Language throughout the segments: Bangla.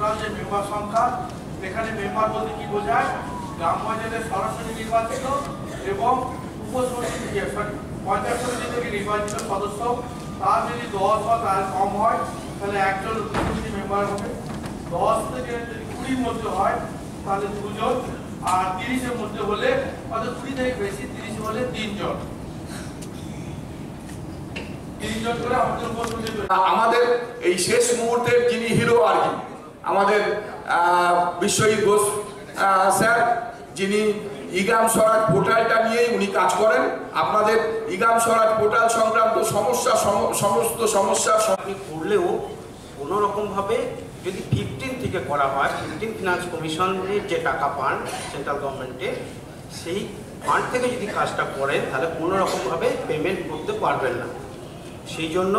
টোটাল যে মেম্বার সংখ্যা, এখানে মেম্বার বলতে কি বোঝায়, গ্রাম পঞ্চায়েতের সরাসরি নির্বাচিত এবং পঞ্চায়েত সমিতি থেকে নির্বাচিত সদস্য, তার যদি 10 বা তার কম হয় তাহলে একজন উপসমিতি মেম্বার হবে। 10 থেকে যদি 20 মধ্যে হয় তাহলে 2 জন, আর 30 এর মধ্যে হলে অর্থাৎ 20 থেকে বেশি 30 হলে 3 জন। আমাদের এই শেষ মুহূর্তের যিনি হিরো আর কি, আমাদের বিশ্বজিৎ ঘোষ স্যার, যিনি ইগ্রাম স্বরাজ পোর্টালটা নিয়েই উনি কাজ করেন। আপনাদের ইগ্রাম স্বরাজ পোর্টাল সংক্রান্ত সমস্ত সমস্যা করলেও কোনো রকমভাবে যদি 15 থেকে করা হয়, 15 ফিনান্স কমিশনের যে টাকা পান সেন্ট্রাল গভর্নমেন্টের, সেই ফান্ড থেকে যদি কাজটা করেন তাহলে কোনো রকমভাবে পেমেন্ট করতে পারবেন না। সেই জন্য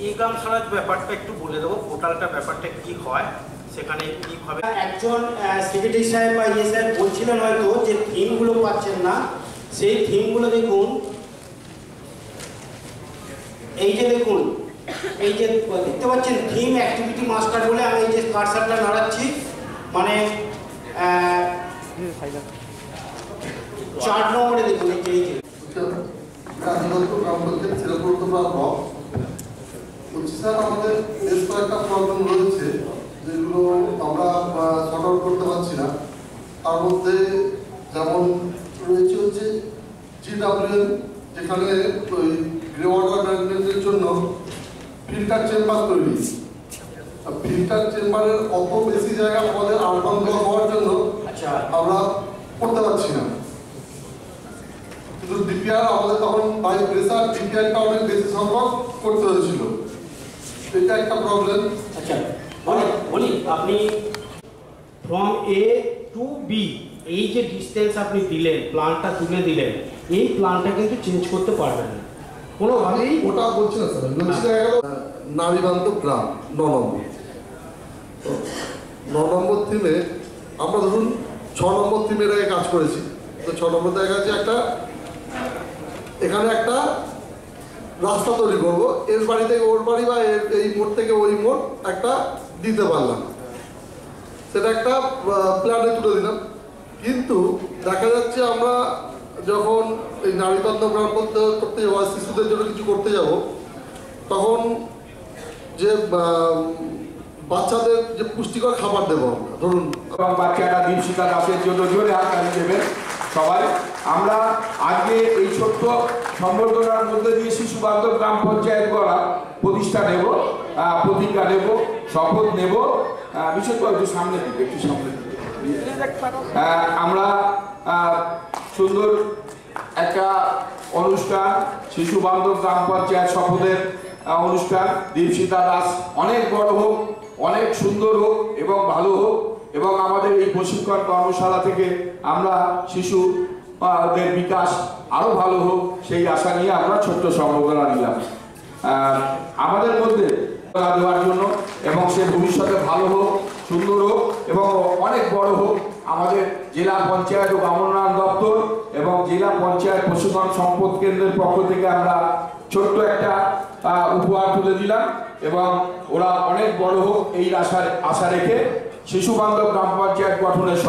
ইগ্রাম স্বরাজ ব্যাপারটা একটু বলে দেবো, পোর্টালটা ব্যাপারটা কি হয়, সেখানে কীভাবে। একজন সেক্রেটারি সাহেব বা ইয়ে সাহেব বলছিলেন হয়তো যে থিমগুলো পাচ্ছেন না, সেই থিমগুলো দেখুন, এই যে দেখুন, এই যে দেখতে পাচ্ছেন থিম অ্যাক্টিভিটি মাস্টার বলে, আমি এই যে কার্সারটা নাড়াচ্ছি, মানে 4 নম্বরে দেখুন এই যে আমাদের বেশ কয়েকটা প্রবলেম রয়েছে যেগুলো আমরা সর্ট আউট করতে পারছি না। তার মধ্যে যেমন রয়েছে হচ্ছে GWM, যেখানে ওই গ্রে ওয়াটার ম্যানেজমেন্টের জন্য ফিল্টার চেম্বার তৈরি। ফিল্টার চেম্বারের অত বেশি জায়গা আমাদের আরবান ব্লক হওয়ার জন্য আমরা করতে পারছি না। কিন্তু ডিপিআর আমাদের তখন বাই প্রেসার ডিপিআরটা অনেক বেশি সংখ্যক করতে হয়েছিল, এটা একটা প্রবলেম। আচ্ছা বলি, আপনি ফ্রম A to B এই যে ডিস্টেন্স আপনি দিলেন, প্ল্যানটা তুলে দিলেন, এই প্ল্যানটা কিন্তু চেঞ্জ করতে পারবেন না কোনোভাবেই। ওটা বলছি না স্যার, বলছি নারীবান্ধব গ্রাম 9 নম্বর। তো 9 নম্বর থিমে আমরা ধরুন 6 নম্বর থিমের আগে কাজ করেছি। তো 6 নম্বর দেখা যাচ্ছে একটা এখানে একটা রাস্তা তৈরি করবো, এর বাড়ি থেকে ওর বাড়ি বা এই মোড় থেকে ওই মোড় একটা দিতে পারলাম, সেটা একটা প্ল্যানে তুলে দিলাম। কিন্তু দেখা যাচ্ছে আমরা যখন এই নারীবান্ধব গ্রাম করতে যাবো, শিশুদের জন্য কিছু করতে যাব, তখন যে বাচ্চাদের যে পুষ্টিকর খাবার দেবো আমরা, ধরুন বাচ্চারা দীপশিখা দাসের জন্য জোরে হাততালি দেবেন সবাই। আমরা আজকে এই ছোট্ট সম্বর্ধনার মধ্যে দিয়ে শিশু বান্ধব গ্রাম পঞ্চায়েত করা প্রতিষ্ঠা নেব, প্রতিজ্ঞা নেব, শপথ নেব। বিশেষ করে একটু সামনে দিকে, একটু সামনে দিকে আমরা সুন্দর একটা অনুষ্ঠান, শিশু বান্ধব গ্রাম পঞ্চায়েত শপথের অনুষ্ঠান। দীপশিখা দাস অনেক বড় হোক, অনেক সুন্দর হোক এবং ভালো হোক, এবং আমাদের এই প্রশিক্ষণ কর্মশালা থেকে আমরা শিশুদের বিকাশ আরো ভালো হোক, সেই আশা নিয়ে আমরা ছোট্ট সম্বোধনা দিলাম আমাদের মধ্যে দেওয়ার জন্য, এবং সে ভবিষ্যতে ভালো হোক, সুন্দর হোক এবং অনেক বড় হোক। আমাদের জেলা পঞ্চায়েত ও গ্রামোন্নয়ন দপ্তর এবং জেলা পঞ্চায়েত প্রশিক্ষণ সম্পদ কেন্দ্রের পক্ষ থেকে আমরা ছোট্ট একটা উপহার তুলে দিলাম, এবং ওরা অনেক বড় হোক এই আশা রেখে শিশু বান্ধব গ্রাম পঞ্চায়েত গঠনের